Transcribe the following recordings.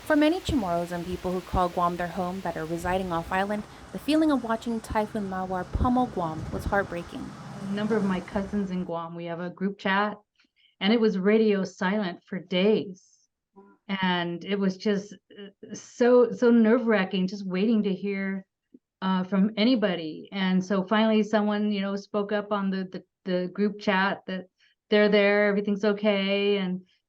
For many Chamorros and people who call Guam their home that are residing off island, the feeling of watching Typhoon Mawar pummel Guam was heartbreaking. A number of my cousins in Guam, we have a group chat, and it was radio silent for days. And it was just so nerve-wracking, just waiting to hear from anybody. And so finally someone, spoke up on the group chat that they're there, everything's okay.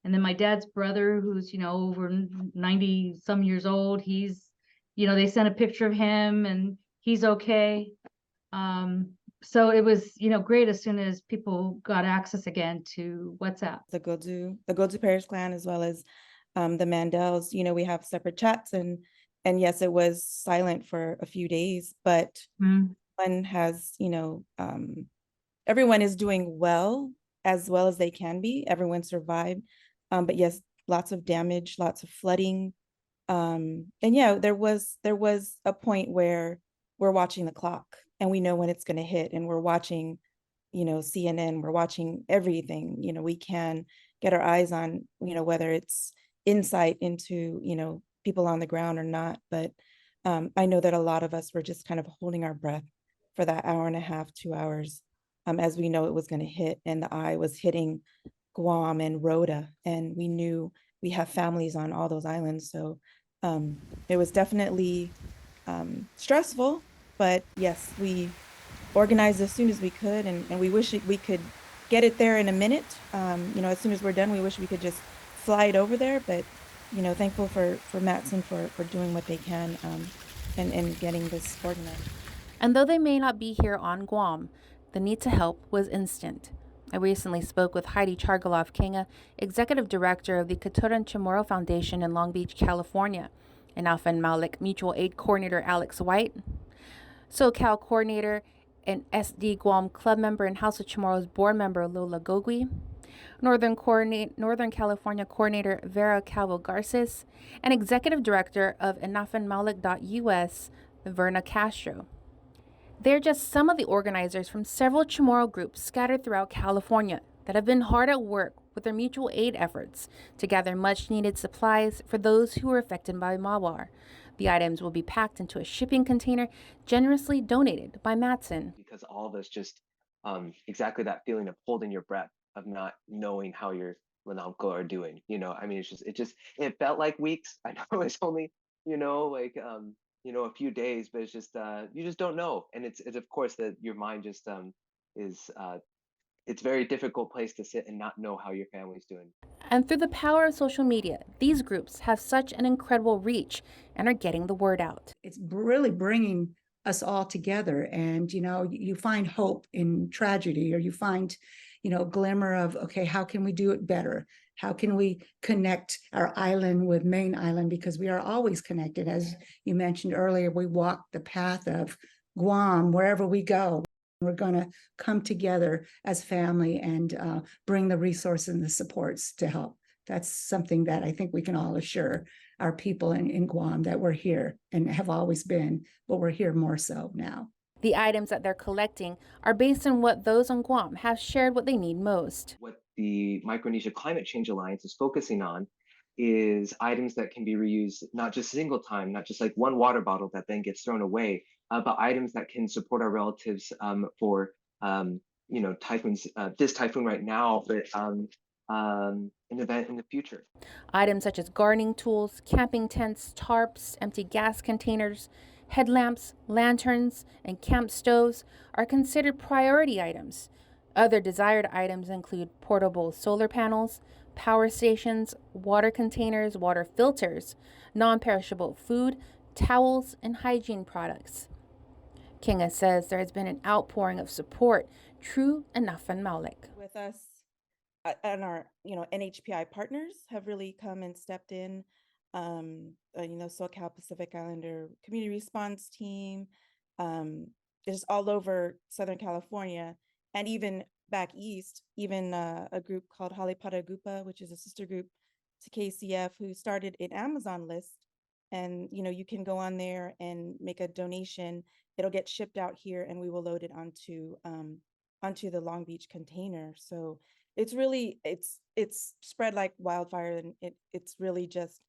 And then my dad's brother, who's, over 90 some years old, they sent a picture of him and he's okay. So it was, great as soon as people got access again to WhatsApp. The Godu Parish clan, as well as the Mandels, we have separate chats, and yes, it was silent for a few days, but Mm. one has, everyone is doing well as they can be. Everyone survived. But yes, lots of damage, lots of flooding. And yeah, there was a point where we're watching the clock and we know when it's going to hit, and we're watching, CNN, we're watching everything, we can get our eyes on, whether it's insight into, people on the ground or not. But I know that a lot of us were just kind of holding our breath for that hour and a half, 2 hours, as we know it was going to hit, and the eye was hitting Guam and Rhoda, and we knew we have families on all those islands. So it was definitely stressful, but yes, we organized as soon as we could, and we wish we could get it there in a minute. As soon as we're done, we wish we could just fly it over there, but thankful for Matson for doing what they can, and getting this organized. And though they may not be here on Guam, the need to help was instant. I recently spoke with Heidi Chargaloff Kinga, Executive Director of the Katuran Chamorro Foundation in Long Beach, California, and Alphan Malik Mutual Aid Coordinator Alex White, SoCal Coordinator and SD Guam Club member and House of Chamorros Board member Lola Gogui, Northern California Coordinator Vera Calvo Garces, and Executive Director of EnafanMalik.us Verna Castro. They're just some of the organizers from several Chamorro groups scattered throughout California that have been hard at work with their mutual aid efforts to gather much needed supplies for those who were affected by Mawar. The items will be packed into a shipping container generously donated by Matson. Because all of us just exactly that feeling of holding your breath, of not knowing how your Lanamko are doing. I mean, it felt like weeks. I know it's only, like a few days, but it's just you just don't know. And it's of course that your mind just is it's a very difficult place to sit and not know how your family's doing. And through the power of social media, these groups have such an incredible reach and are getting the word out. It's really bringing us all together, and you find hope in tragedy, or you find glimmer of, okay, how can we do it better? How can we connect our island with main island? Because we are always connected. As you mentioned earlier, we walk the path of Guam wherever we go. We're going to come together as family and bring the resources and the supports to help. That's something that I think we can all assure our people in Guam, that we're here and have always been, but we're here more so now. The items that they're collecting are based on what those on Guam have shared what they need most. What the Micronesia Climate Change Alliance is focusing on is items that can be reused, not just single time, not just like one water bottle that then gets thrown away, but items that can support our relatives for typhoons. This typhoon right now, but an event in the future. Items such as gardening tools, camping tents, tarps, empty gas containers, headlamps, lanterns, and camp stoves are considered priority items. Other desired items include portable solar panels, power stations, water containers, water filters, non perishable food, towels, and hygiene products. Kinga says there has been an outpouring of support, true enough and Malik. With us, and our NHPI partners have really come and stepped in. SoCal Pacific Islander Community Response Team, just all over Southern California, and even back east, even a group called Halipada Gupa, which is a sister group to KCF, who started an Amazon list. And you can go on there and make a donation. It'll get shipped out here, and we will load it onto the Long Beach container. So it's really it's spread like wildfire, and it's really just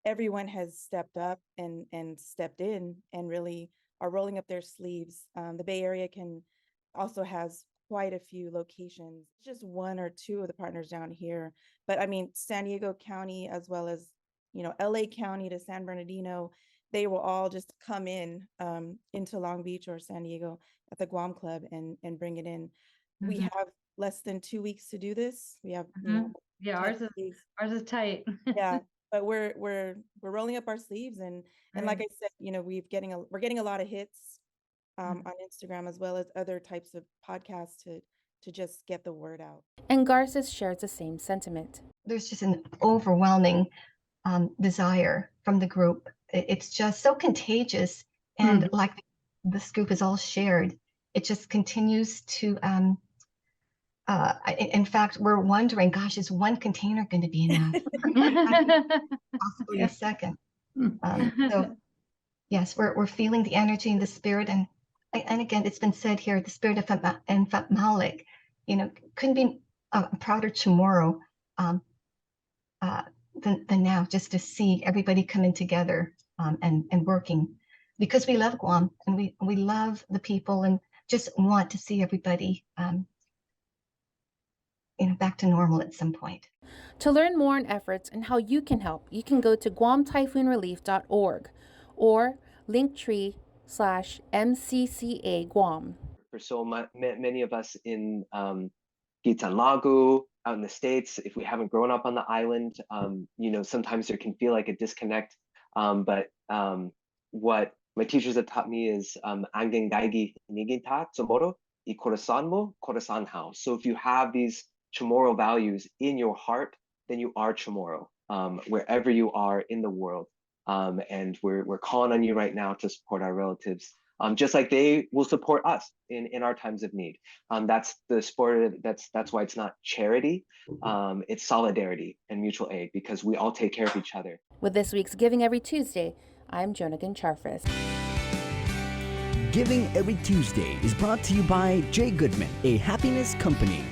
everyone has stepped up and stepped in and really are rolling up their sleeves. The Bay Area also has quite a few locations, just one or two of the partners down here. But I mean, San Diego County, as well as, LA County to San Bernardino, they will all just come in into Long Beach or San Diego at the Guam Club and bring it in. We Mhm. have less than 2 weeks to do this. We have, Yeah, 10 ours is days. ours is tight. Yeah, but we're rolling up our sleeves and like Right. I said, we're getting a lot of hits Mhm. on Instagram as well as other types of podcasts to just get the word out. And Garces shares the same sentiment. There's just an overwhelming desire from the group. It's just so contagious. And like this group is all shared, it just continues to, in fact, we're wondering, gosh, is one container going to be enough? Possibly a second. So yes, we're feeling the energy and the spirit. And again, it's been said here, the spirit of Malik, couldn't be a prouder Chamorro than now, just to see everybody coming together and working, because we love Guam and we love the people and just want to see everybody back to normal at some point. To learn more on efforts and how you can help, you can go to guamtyphoonrelief.org or linktree/MCCA Guam. For many of us in Gitan Lagu, out in the States, if we haven't grown up on the island, sometimes there can feel like a disconnect. But what my teachers have taught me is Angeng Daigi Niginta Tomorrow y Corazon mo Corazon how. So if you have these Chamorro values in your heart, then you are Chamorro, wherever you are in the world. And we're calling on you right now to support our relatives, just like they will support us in our times of need. That's the sport. That's why it's not charity. It's solidarity and mutual aid, because we all take care of each other. With this week's Giving Every Tuesday, I'm Jonagan Charfus. Giving Every Tuesday is brought to you by J. Goodman, a happiness company.